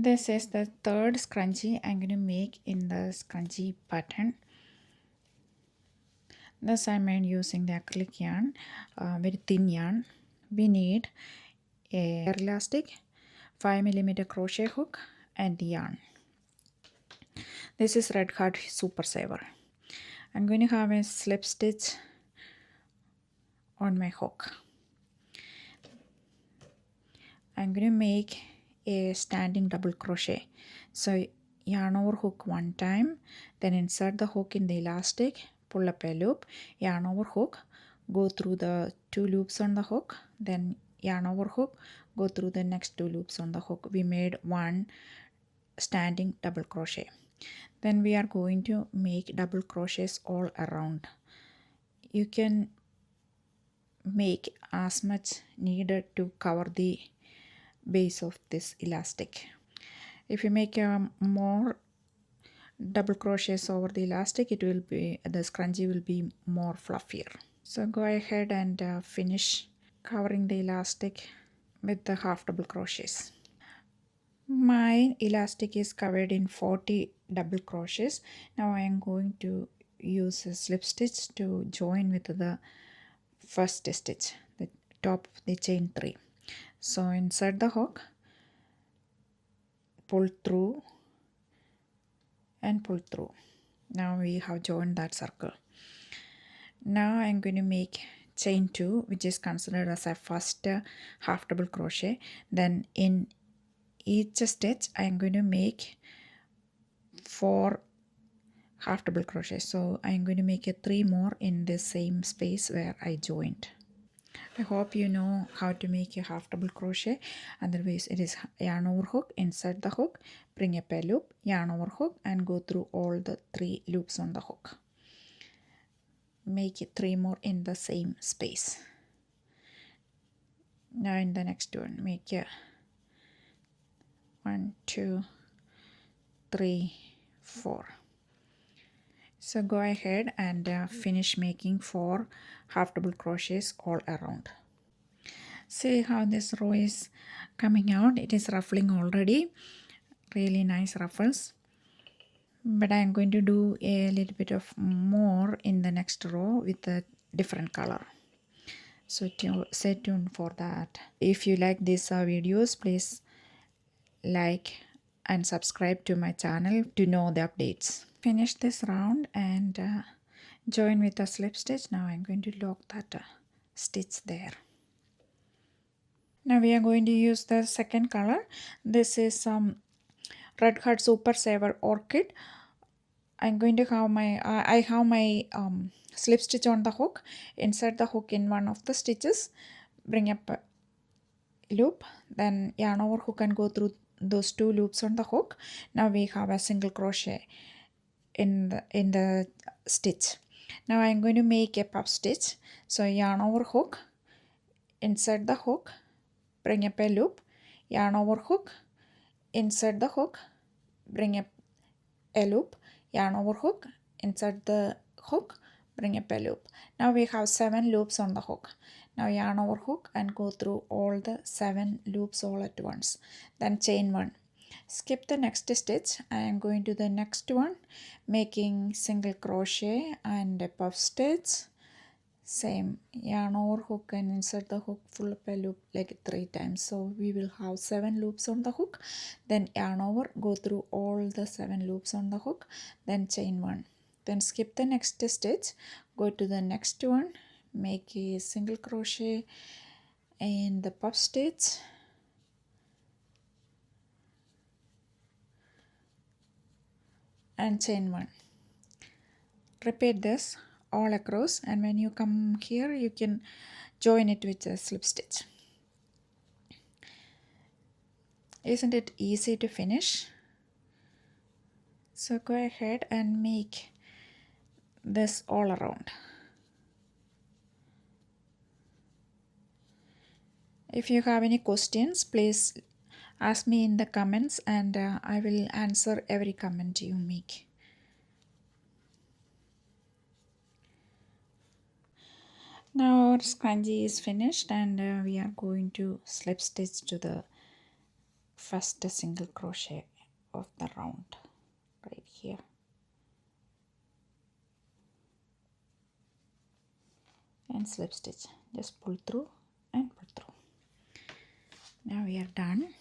This is the third scrunchie I'm going to make in the scrunchie pattern. This I made using the acrylic yarn, very thin yarn. We need a elastic, 5mm crochet hook and yarn. This is Red Heart Super Saver. I'm going to have a slip stitch on my hook. I'm going to make a standing double crochet. So yarn over hook one time, then insert the hook in the elastic, pull up a loop, yarn over hook, go through the 2 loops on the hook, then yarn over hook, go through the next 2 loops on the hook. We made one standing double crochet. Then we are going to make double crochets all around. You can make as much needed to cover the base of this elastic. If you make more double crochets over the elastic, it will be, the scrunchie will be more fluffier. So go ahead and finish covering the elastic with the half double crochets. My elastic is covered in 40 double crochets. Now I am going to use a slip stitch to join with the first stitch, the top of the chain 3. So insert the hook, pull through and pull through. Now we have joined that circle. Now I am going to make chain 2, which is considered as a first half double crochet. Then in each stitch I am going to make 4 half double crochet. So I am going to make 3 more in the same space where I joined. I hope you know how to make a half double crochet. Otherwise it is yarn over hook, insert the hook, bring up a loop, yarn over hook and go through all the 3 loops on the hook. Make 3 more in the same space. Now in the next one make 1 2 3 4. So go ahead and finish making 4 half double crochets all around. See how this row is coming out. It is ruffling already, really nice ruffles, but I am going to do a little bit of more in the next row with a different color. So stay tuned for that. If you like these videos, please like and subscribe to my channel to know the updates. Finish this round and join with a slip stitch. Now I'm going to lock that stitch there. Now we are going to use the second color. This is Red Heart Super Saver Orchid. I'm going to have my I have my slip stitch on the hook. Insert the hook in one of the stitches, bring up a loop, then yarn over hook and go through those 2 loops on the hook. Now we have a single crochet in the stitch. Now I'm going to make a puff stitch. So yarn over hook, insert the hook, bring up a loop, yarn over hook, insert the hook, bring up a loop, yarn over hook, insert the hook, bring up a loop. Now we have 7 loops on the hook. Now yarn over hook and go through all the 7 loops all at once. Then chain 1. Skip the next stitch. I am going to the next one, making single crochet and a puff stitch. Same, yarn over hook and insert the hook, pull up a loop like 3 times. So we will have 7 loops on the hook. Then yarn over, go through all the 7 loops on the hook, then chain 1. Then skip the next stitch, go to the next one, make a single crochet in the puff stitch, and chain 1. Repeat this all across, and when you come here you can join it with a slip stitch. Isn't it easy to finish? So go ahead and make this all around. If you have any questions, please ask me in the comments and I will answer every comment you make. Now our scrunchie is finished and we are going to slip stitch to the first single crochet of the round right here. And slip stitch, just pull through and pull through. Now we are done.